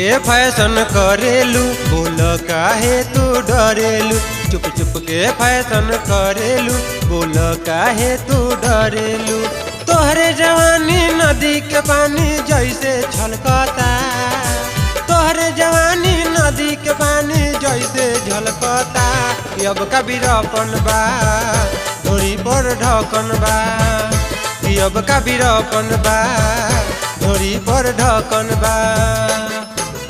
के फैशन करेलू, बोल काहे तू डरेलू। चुप चुप के फैशन करेलू, बोल काहे तू डरेलू। तोहरे जवानी नदी के पानी जैसे छलकता, तोहरे जवानी नदी के पानी जैसे झलकता। अब कबीरपन बा धोरी पर ढकन बा, अब कबीरपन बा धोरी पर ढकन बा।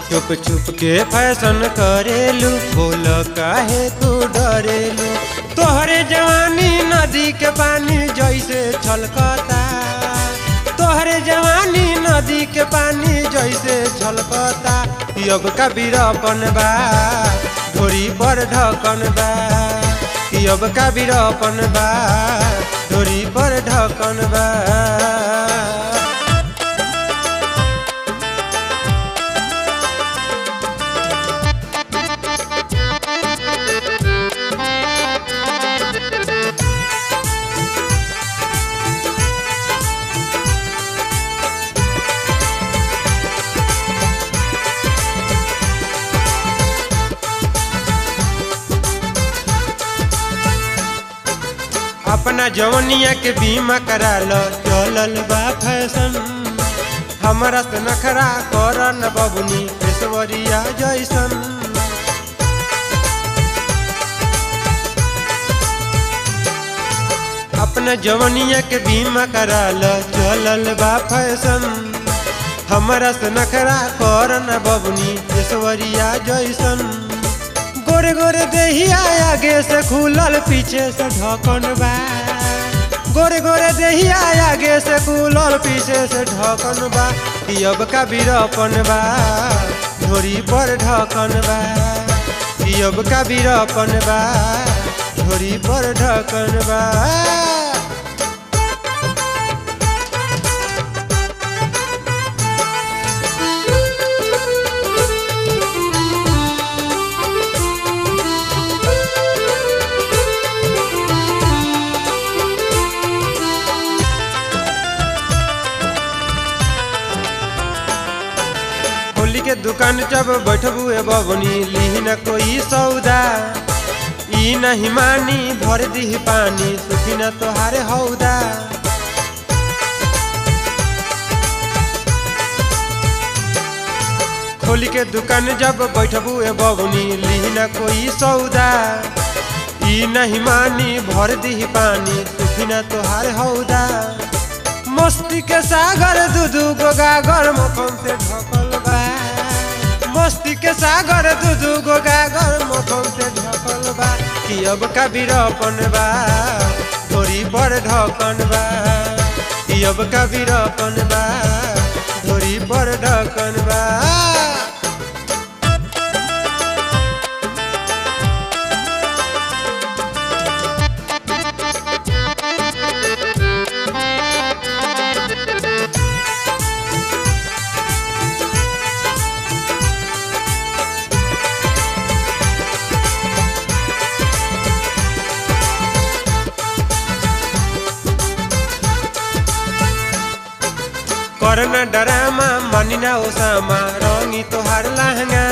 चुप चुप के फैशन करेलू, बोल काहे तू डरेलू। तोहरे जवानी नदी के पानी जैसे छलकता, तोहरे जवानी नदी के पानी जैसे छलकता। अब कबीरपन बा धोरी पर ढकन बा, अब कबीरपन बा धोरी पर ढकन बा। अपना जवनिया के बीमा करा लो, चलल बा फैशन। हमारा से नखरा कर न बबुनी ऐश्वर्या जैसन। अपना जवनिया के बीमा करा लो, चलल बा फैशन। हमारा से नखरा कर न बबुनी ऐश्वर्या जैसन। गोरे गोरे देहिया आगे से खुलल पीछे से ढकन बा, गोरे गोरे देहिया आगे से खुलल पीछे से ढकन बा। अब कबीरपन बा धोरी पर ढकन बा, अब कबीरपन बा धोरी पर ढकन बा। के दुकान जब बैठबू ए बबनी ली न कोई सौदा। ई नहीं मानी भर दी पानी सुखी न तोहारे हौदा। खोली के दुकान जब बैठबू ए बबनी ली न कोई सौदा। ई नहीं मानी भर दी पानी सुखी न तोहारे हौदा। मस्ती के सागर दूधू गो गागर मखन से ढकल बा, मस्ती के सागर दूधू गो गागर मखन से ढकल बा। अब कबीरपन बा धोरी पर ढकन बा, अब कबीरपन बा धोरी पर ढकन बा। करना डरामा मानी ना ओसामा रंगी तोहार लहंगा।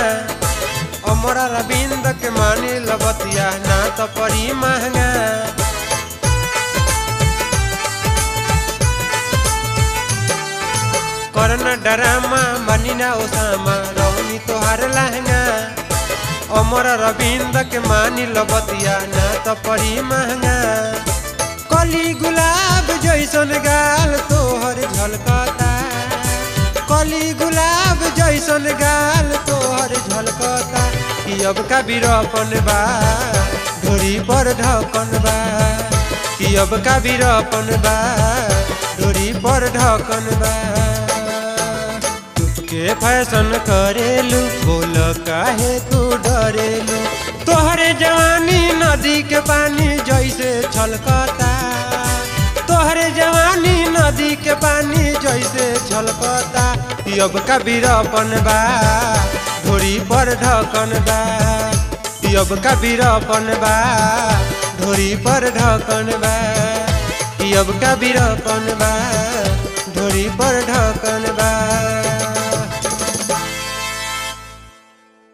अमरा रविंद के मानी लबतिया ना तो परी महंगा। करना डरामा मानी ना ओसामा रंगी तोहार लहंगा। अमरा रविंद के मानी लबतिया ना तो परी महंगा। कली गुलाब जैसन गाल तोहर झलकता, कली गुलाब जैसन गाल तोहर झलकता। अब कबीरपन बा धोरी पर ढकन बा, अब कबीरपन बा धोरी पर ढकन बा। चुप के फैशन करेलू, बोल काहे तू डरेलू। तोहरे जवानी नदी के पानी जैसे छलकता, तोहरे जवानी नदी के पानी जैसे छलकता। अब कबीरपन बा धोरी पर ढकन बा, अब कबीरपन बा धोरी पर ढकन बा, अब कबीरपन बा धोरी पर ढकन बा।